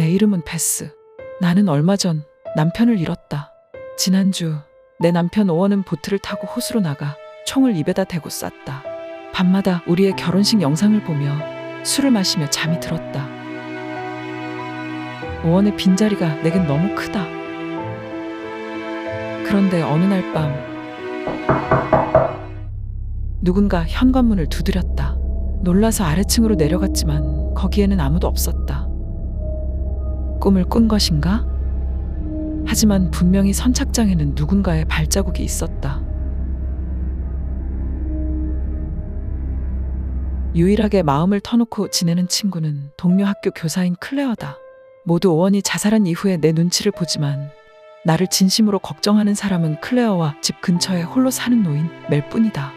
내 이름은 베스. 나는 얼마 전 남편을 잃었다. 지난주 내 남편 오원은 보트를 타고 호수로 나가 총을 입에다 대고 쐈다. 밤마다 우리의 결혼식 영상을 보며 술을 마시며 잠이 들었다. 오원의 빈자리가 내겐 너무 크다. 그런데 어느 날 밤 누군가 현관문을 두드렸다. 놀라서 아래층으로 내려갔지만 거기에는 아무도 없었다. 꿈을 꾼 것인가? 하지만 분명히 선착장에는 누군가의 발자국이 있었다. 유일하게 마음을 터놓고 지내는 친구는 동료 학교 교사인 클레어다. 모두 오원이 자살한 이후에 내 눈치를 보지만 나를 진심으로 걱정하는 사람은 클레어와 집 근처에 홀로 사는 노인 멜뿐이다.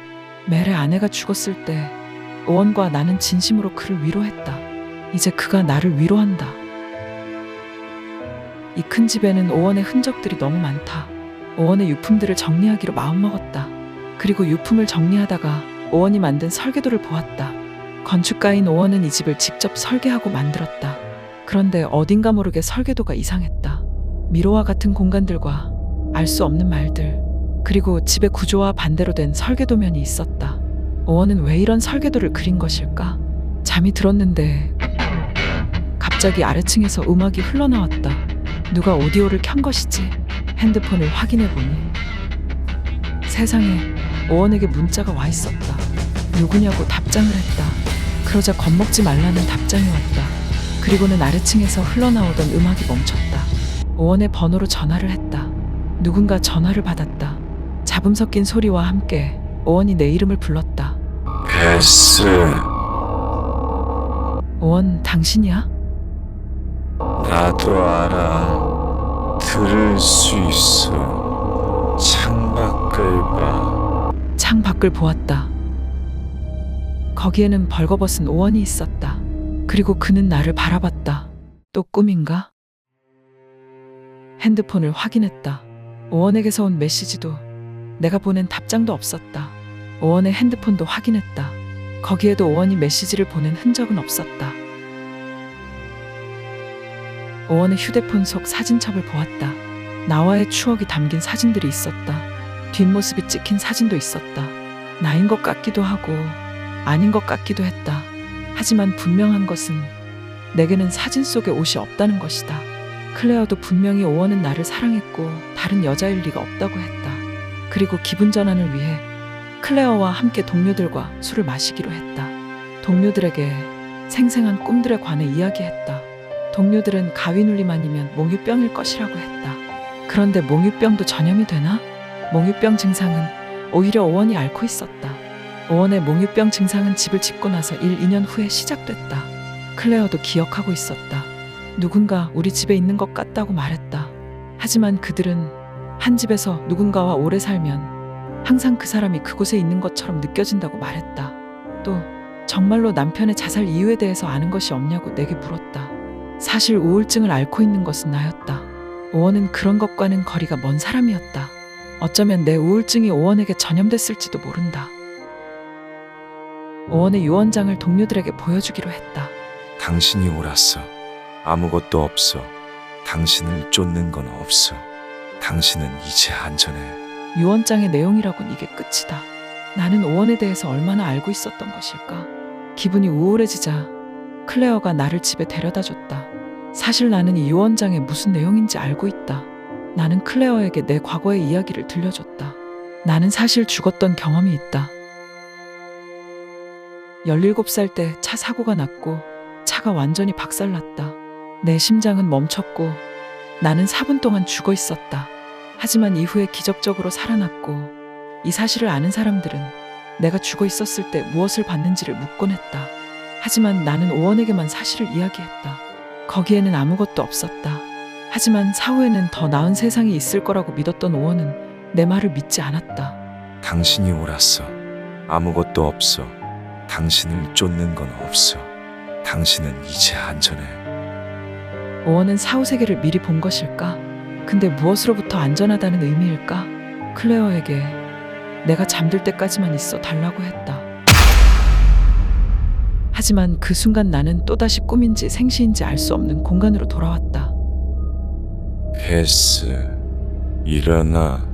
멜의 아내가 죽었을 때 오원과 나는 진심으로 그를 위로했다. 이제 그가 나를 위로한다. 이 큰 집에는 오원의 흔적들이 너무 많다. 오원의 유품들을 정리하기로 마음먹었다. 그리고 유품을 정리하다가 오원이 만든 설계도를 보았다. 건축가인 오원은 이 집을 직접 설계하고 만들었다. 그런데 어딘가 모르게 설계도가 이상했다. 미로와 같은 공간들과 알 수 없는 말들, 그리고 집의 구조와 반대로 된 설계도면이 있었다. 오원은 왜 이런 설계도를 그린 것일까? 잠이 들었는데 갑자기 아래층에서 음악이 흘러나왔다. 누가 오디오를 켠 것이지? 핸드폰을 확인해보니 세상에 오원에게 문자가 와 있었다. 누구냐고 답장을 했다. 그러자 겁먹지 말라는 답장이 왔다. 그리고는 아래층에서 흘러나오던 음악이 멈췄다. 오원의 번호로 전화를 했다. 누군가 전화를 받았다. 잡음 섞인 소리와 함께 오원이 내 이름을 불렀다. 베스, 오원, 당신이야? 나도 알아. 들을 수 있어. 창밖을 봐. 창 밖을 보았다. 거기에는 벌거벗은 오원이 있었다. 그리고 그는 나를 바라봤다. 또 꿈인가? 핸드폰을 확인했다. 오원에게서 온 메시지도 내가 보낸 답장도 없었다. 오원의 핸드폰도 확인했다. 거기에도 오원이 메시지를 보낸 흔적은 없었다. 오원의 휴대폰 속 사진첩을 보았다. 나와의 추억이 담긴 사진들이 있었다. 뒷모습이 찍힌 사진도 있었다. 나인 것 같기도 하고 아닌 것 같기도 했다. 하지만 분명한 것은 내게는 사진 속에 옷이 없다는 것이다. 클레어도 분명히 오원은 나를 사랑했고 다른 여자일 리가 없다고 했다. 그리고 기분 전환을 위해 클레어와 함께 동료들과 술을 마시기로 했다. 동료들에게 생생한 꿈들에 관해 이야기했다. 동료들은 가위눌림 아니면 몽유병일 것이라고 했다. 그런데 몽유병도 전염이 되나? 몽유병 증상은 오히려 오원이 앓고 있었다. 오원의 몽유병 증상은 집을 짓고 나서 2년 후에 시작됐다. 클레어도 기억하고 있었다. 누군가 우리 집에 있는 것 같다고 말했다. 하지만 그들은 한 집에서 누군가와 오래 살면 항상 그 사람이 그곳에 있는 것처럼 느껴진다고 말했다. 또 정말로 남편의 자살 이유에 대해서 아는 것이 없냐고 내게 물었다. 사실 우울증을 앓고 있는 것은 나였다. 오원은 그런 것과는 거리가 먼 사람이었다. 어쩌면 내 우울증이 오원에게 전염됐을지도 모른다. 오원의 유언장을 동료들에게 보여주기로 했다. 당신이 옳았어. 아무것도 없어. 당신을 쫓는 건 없어. 당신은 이제 안전해. 유언장의 내용이라곤 이게 끝이다. 나는 오원에 대해서 얼마나 알고 있었던 것일까? 기분이 우울해지자 클레어가 나를 집에 데려다 줬다. 사실 나는 이 유언장에 무슨 내용인지 알고 있다. 나는 클레어에게 내 과거의 이야기를 들려줬다. 나는 사실 죽었던 경험이 있다. 17살 때 차 사고가 났고 차가 완전히 박살났다. 내 심장은 멈췄고 나는 4분 동안 죽어 있었다. 하지만 이후에 기적적으로 살아났고 이 사실을 아는 사람들은 내가 죽어 있었을 때 무엇을 봤는지를 묻곤 했다. 하지만 나는 오원에게만 사실을 이야기했다. 거기에는 아무것도 없었다. 하지만 사후에는 더 나은 세상이 있을 거라고 믿었던 오원은 내 말을 믿지 않았다. 당신이 옳았어. 아무것도 없어. 당신을 쫓는 건 없어. 당신은 이제 안전해. 오원은 사후 세계를 미리 본 것일까? 근데 무엇으로부터 안전하다는 의미일까? 클레어에게 내가 잠들 때까지만 있어 달라고 했다. 하지만 그 순간 나는 또다시 꿈인지 생시인지 알 수 없는 공간으로 돌아왔다. 패스. 일어나.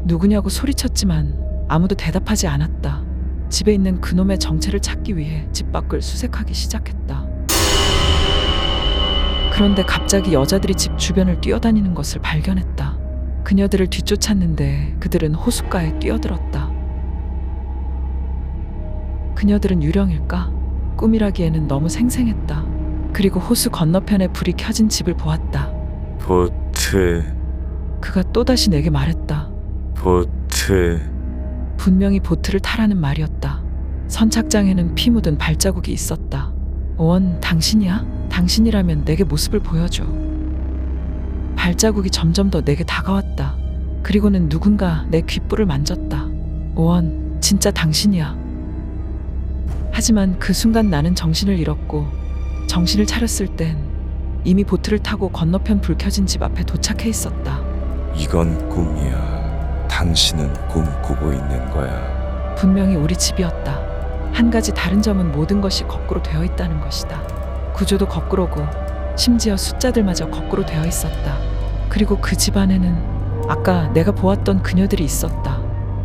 누구냐고 소리쳤지만 아무도 대답하지 않았다. 집에 있는 그놈의 정체를 찾기 위해 집 밖을 수색하기 시작했다. 그런데 갑자기 여자들이 집 주변을 뛰어다니는 것을 발견했다. 그녀들을 뒤쫓았는데 그들은 호숫가에 뛰어들었다. 그녀들은 유령일까? 꿈이라기에는 너무 생생했다. 그리고 호수 건너편에 불이 켜진 집을 보았다. 보트. 그가 또다시 내게 말했다. 보트. 분명히 보트를 타라는 말이었다. 선착장에는 피 묻은 발자국이 있었다. 오원, 당신이야? 당신이라면 내게 모습을 보여줘. 발자국이 점점 더 내게 다가왔다. 그리고는 누군가 내 귓불을 만졌다. 오원, 진짜 당신이야. 하지만 그 순간 나는 정신을 잃었고 정신을 차렸을 땐 이미 보트를 타고 건너편 불 켜진 집 앞에 도착해 있었다. 이건 꿈이야. 당신은 꿈꾸고 있는 거야. 분명히 우리 집이었다. 한 가지 다른 점은 모든 것이 거꾸로 되어 있다는 것이다. 구조도 거꾸로고 심지어 숫자들마저 거꾸로 되어 있었다. 그리고 그 집 안에는 아까 내가 보았던 그녀들이 있었다.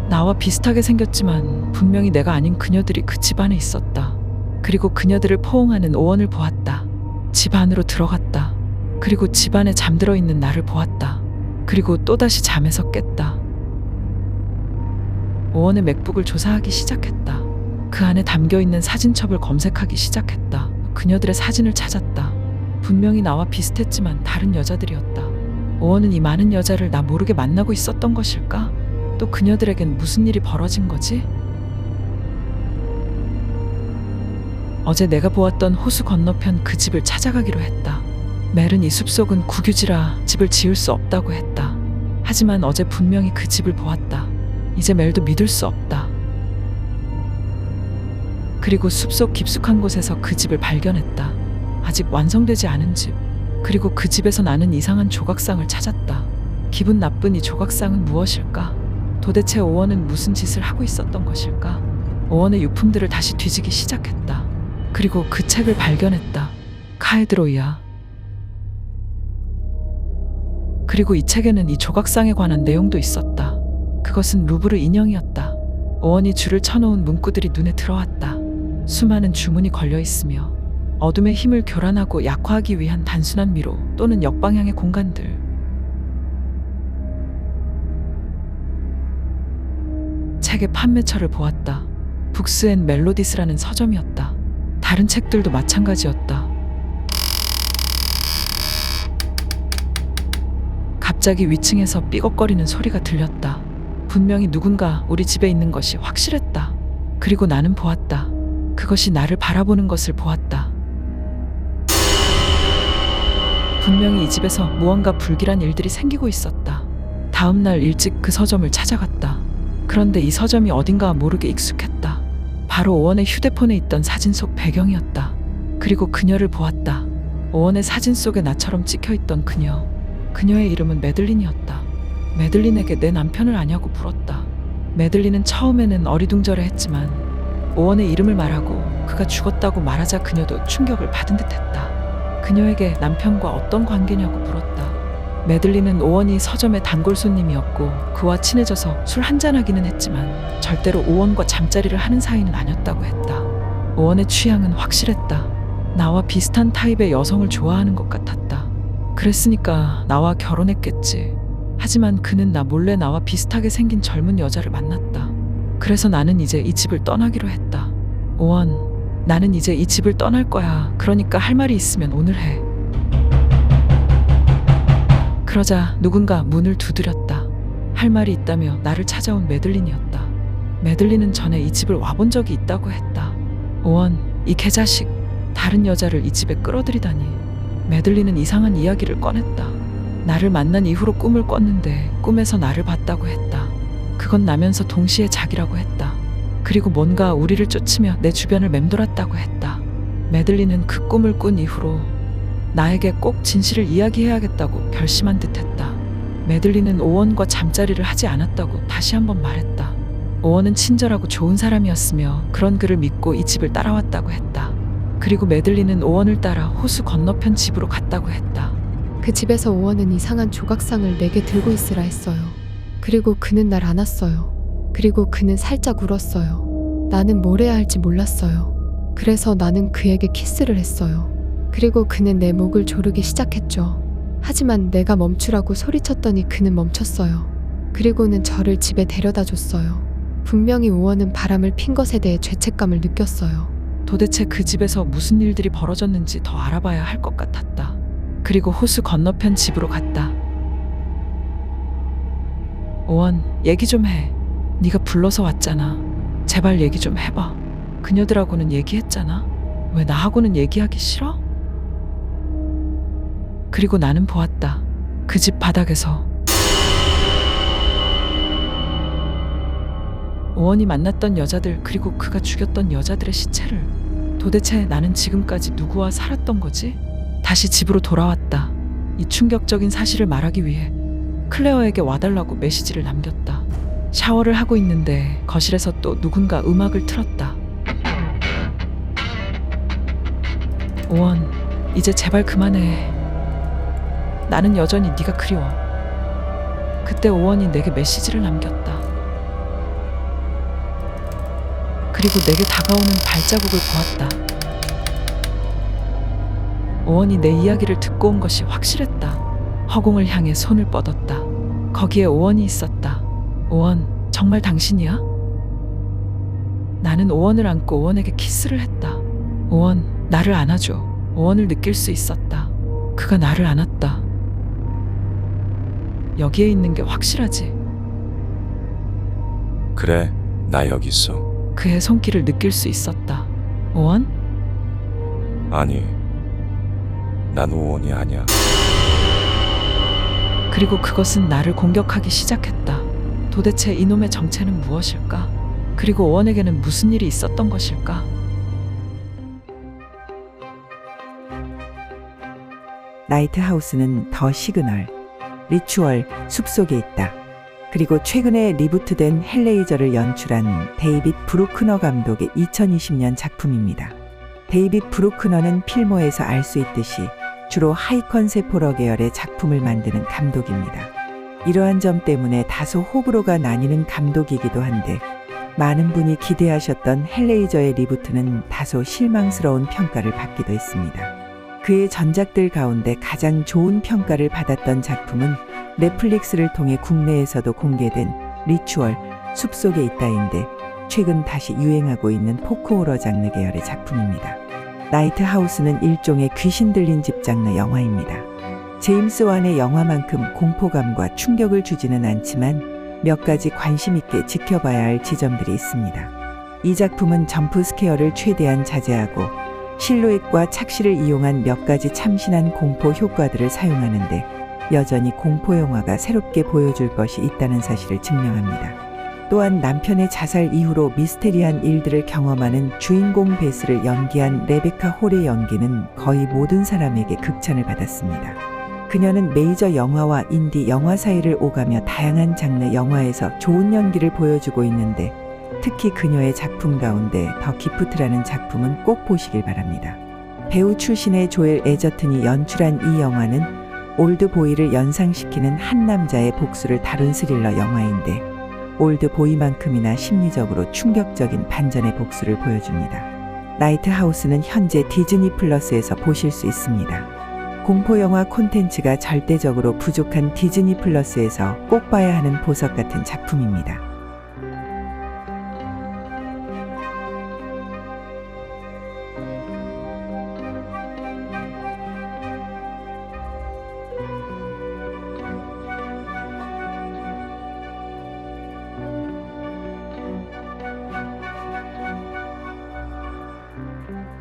나와 비슷하게 생겼지만 분명히 내가 아닌 그녀들이 그 집 안에 있었다. 그리고 그녀들을 포옹하는 오원을 보았다. 집 안으로 들어갔다. 그리고 집 안에 잠들어 있는 나를 보았다. 그리고 또다시 잠에서 깼다. 오원의 맥북을 조사하기 시작했다. 그 안에 담겨있는 사진첩을 검색하기 시작했다. 그녀들의 사진을 찾았다. 분명히 나와 비슷했지만 다른 여자들이었다. 오원은 이 많은 여자를 나 모르게 만나고 있었던 것일까? 또 그녀들에겐 무슨 일이 벌어진 거지? 어제 내가 보았던 호수 건너편 그 집을 찾아가기로 했다. 멜은 이 숲속은 국유지라 집을 지을 수 없다고 했다. 하지만 어제 분명히 그 집을 보았다. 이제 멜도 믿을 수 없다. 그리고 숲속 깊숙한 곳에서 그 집을 발견했다. 아직 완성되지 않은 집. 그리고 그 집에서 나는 이상한 조각상을 찾았다. 기분 나쁜 이 조각상은 무엇일까? 도대체 오원은 무슨 짓을 하고 있었던 것일까? 오원의 유품들을 다시 뒤지기 시작했다. 그리고 그 책을 발견했다. 카에드로이아. 그리고 이 책에는 이 조각상에 관한 내용도 있었다. 그것은 루브르 인형이었다. 오원이 줄을 쳐놓은 문구들이 눈에 들어왔다. 수많은 주문이 걸려 있으며 어둠의 힘을 교란하고 약화하기 위한 단순한 미로 또는 역방향의 공간들. 책의 판매처를 보았다. 북스 앤 멜로디스라는 서점이었다. 다른 책들도 마찬가지였다. 갑자기 위층에서 삐걱거리는 소리가 들렸다. 분명히 누군가 우리 집에 있는 것이 확실했다. 그리고 나는 보았다. 그것이 나를 바라보는 것을 보았다. 분명히 이 집에서 무언가 불길한 일들이 생기고 있었다. 다음 날 일찍 그 서점을 찾아갔다. 그런데 이 서점이 어딘가 모르게 익숙했다. 바로 오원의 휴대폰에 있던 사진 속 배경이었다. 그리고 그녀를 보았다. 오원의 사진 속에 나처럼 찍혀있던 그녀. 그녀의 이름은 메들린이었다. 메들린에게 내 남편을 아냐고 물었다. 메들린은 처음에는 어리둥절해했지만 오원의 이름을 말하고 그가 죽었다고 말하자 그녀도 충격을 받은 듯했다. 그녀에게 남편과 어떤 관계냐고 물었다. 메들린은 오원이 서점의 단골 손님이었고 그와 친해져서 술 한잔하기는 했지만 절대로 오원과 잠자리를 하는 사이는 아니었다고 했다. 오원의 취향은 확실했다. 나와 비슷한 타입의 여성을 좋아하는 것 같았다. 그랬으니까 나와 결혼했겠지. 하지만 그는 나 몰래 나와 비슷하게 생긴 젊은 여자를 만났다. 그래서 나는 이제 이 집을 떠나기로 했다. 오원, 나는 이제 이 집을 떠날 거야. 그러니까 할 말이 있으면 오늘 해. 그러자 누군가 문을 두드렸다. 할 말이 있다며 나를 찾아온 메들린이었다. 메들린은 전에 이 집을 와본 적이 있다고 했다. 오원, 이 개자식, 다른 여자를 이 집에 끌어들이다니. 메들린은 이상한 이야기를 꺼냈다. 나를 만난 이후로 꿈을 꿨는데 꿈에서 나를 봤다고 했다. 그건 나면서 동시에 자기라고 했다. 그리고 뭔가 우리를 쫓으며 내 주변을 맴돌았다고 했다. 메들린은 그 꿈을 꾼 이후로 나에게 꼭 진실을 이야기해야겠다고 결심한 듯했다. 메들린은 오원과 잠자리를 하지 않았다고 다시 한번 말했다. 오원은 친절하고 좋은 사람이었으며 그런 그를 믿고 이 집을 따라왔다고 했다. 그리고 메들린은 오원을 따라 호수 건너편 집으로 갔다고 했다. 그 집에서 오원은 이상한 조각상을 내게 들고 있으라 했어요. 그리고 그는 날 안았어요. 그리고 그는 살짝 울었어요. 나는 뭘 해야 할지 몰랐어요. 그래서 나는 그에게 키스를 했어요. 그리고 그는 내 목을 조르기 시작했죠. 하지만 내가 멈추라고 소리쳤더니 그는 멈췄어요. 그리고는 저를 집에 데려다 줬어요. 분명히 오원은 바람을 핀 것에 대해 죄책감을 느꼈어요. 도대체 그 집에서 무슨 일들이 벌어졌는지 더 알아봐야 할 것 같았다. 그리고 호수 건너편 집으로 갔다. 오원, 얘기 좀 해. 네가 불러서 왔잖아. 제발 얘기 좀 해봐. 그녀들하고는 얘기했잖아. 왜 나하고는 얘기하기 싫어? 그리고 나는 보았다. 그 집 바닥에서 오원이 만났던 여자들, 그리고 그가 죽였던 여자들의 시체를. 도대체 나는 지금까지 누구와 살았던 거지? 다시 집으로 돌아왔다. 이 충격적인 사실을 말하기 위해 클레어에게 와달라고 메시지를 남겼다. 샤워를 하고 있는데 거실에서 또 누군가 음악을 틀었다. 오원, 이제 제발 그만해. 나는 여전히 네가 그리워. 그때 오원이 내게 메시지를 남겼다. 그리고 내게 다가오는 발자국을 보았다. 오원이 내 이야기를 듣고 온 것이 확실했다. 허공을 향해 손을 뻗었다. 거기에 오원이 있었다. 오원, 정말 당신이야? 나는 오원을 안고 오원에게 키스를 했다. 오원, 나를 안아줘. 오원을 느낄 수 있었다. 그가 나를 안았다. 여기에 있는 게 확실하지? 그래, 나 여기 있어. 그의 손길을 느낄 수 있었다. 오원? 아니, 난 오원이 아니야. 그리고 그것은 나를 공격하기 시작했다. 도대체 이놈의 정체는 무엇일까? 그리고 오원에게는 무슨 일이 있었던 것일까? 나이트하우스는 더 시그널, 리추얼, 숲속에 있다. 그리고 최근에 리부트된 헬레이저를 연출한 데이빗 브루크너 감독의 2020년 작품입니다. 데이빗 브루크너는 필모에서 알 수 있듯이 주로 하이 컨셉 호러 계열의 작품을 만드는 감독입니다. 이러한 점 때문에 다소 호불호가 나뉘는 감독이기도 한데, 많은 분이 기대하셨던 헬레이저의 리부트는 다소 실망스러운 평가를 받기도 했습니다. 그의 전작들 가운데 가장 좋은 평가를 받았던 작품은 넷플릭스를 통해 국내에서도 공개된 리추얼, 숲속에 있다인데, 최근 다시 유행하고 있는 포크호러 장르 계열의 작품입니다. 나이트하우스는 일종의 귀신 들린 집 장르 영화입니다. 제임스 완의 영화만큼 공포감과 충격을 주지는 않지만 몇 가지 관심 있게 지켜봐야 할 지점들이 있습니다. 이 작품은 점프 스케어를 최대한 자제하고 실루엣과 착시를 이용한 몇 가지 참신한 공포 효과들을 사용하는데, 여전히 공포 영화가 새롭게 보여줄 것이 있다는 사실을 증명합니다. 또한 남편의 자살 이후로 미스테리한 일들을 경험하는 주인공 베스를 연기한 레베카 홀의 연기는 거의 모든 사람에게 극찬을 받았습니다. 그녀는 메이저 영화와 인디 영화 사이를 오가며 다양한 장르 영화에서 좋은 연기를 보여주고 있는데, 특히 그녀의 작품 가운데 더 기프트라는 작품은 꼭 보시길 바랍니다. 배우 출신의 조엘 에저튼이 연출한 이 영화는 올드보이를 연상시키는 한 남자의 복수를 다룬 스릴러 영화인데, 올드보이만큼이나 심리적으로 충격적인 반전의 복수를 보여줍니다. 나이트하우스는 현재 디즈니 플러스에서 보실 수 있습니다. 공포영화 콘텐츠가 절대적으로 부족한 디즈니 플러스에서 꼭 봐야 하는 보석 같은 작품입니다.